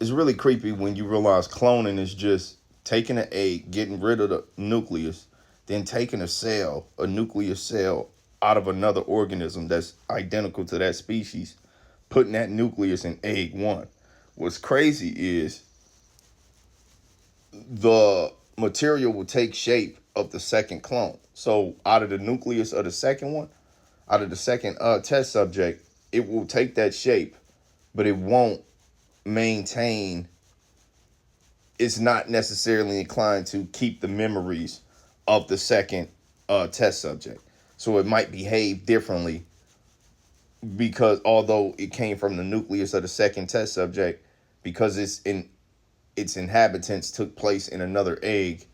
it's really creepy when you realize cloning is just taking an egg, getting rid of the nucleus, then taking a nucleus cell out of another organism that's identical to that species, putting that nucleus in egg one. What's crazy is the material will take shape of the second clone. So out of the nucleus of the second one, out of the second test subject, it will take that shape, but it won't maintain. It's not necessarily inclined to keep the memories of the second test subject. So it might behave differently because although it came from the nucleus of the second test subject, because its inhabitants took place in another egg,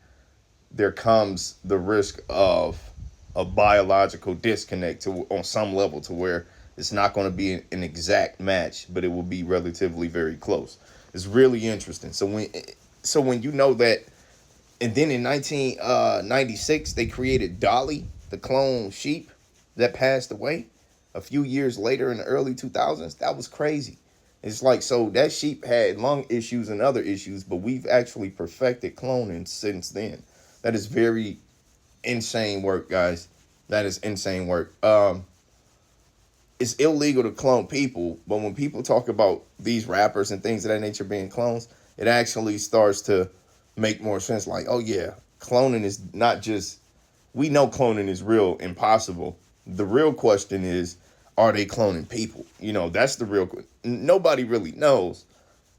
there comes the risk of a biological disconnect to on some level to where it's not going to be an exact match, but it will be relatively very close. It's really interesting. So when you know that, and then in 1996 they created Dolly, the clone sheep that passed away a few years later in the early 2000s. That was crazy. It's like, so that sheep had lung issues and other issues, but we've actually perfected cloning since then. That is very insane work, guys. That is insane work. It's illegal to clone people, but when people talk about these rappers and things of that nature being clones, it actually starts to make more sense. Like, oh yeah, cloning is not just, we know cloning is real impossible. The real question is, are they cloning people? That's the real question. Nobody really knows,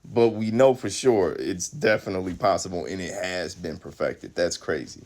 but we know for sure it's definitely possible and it has been perfected. That's crazy.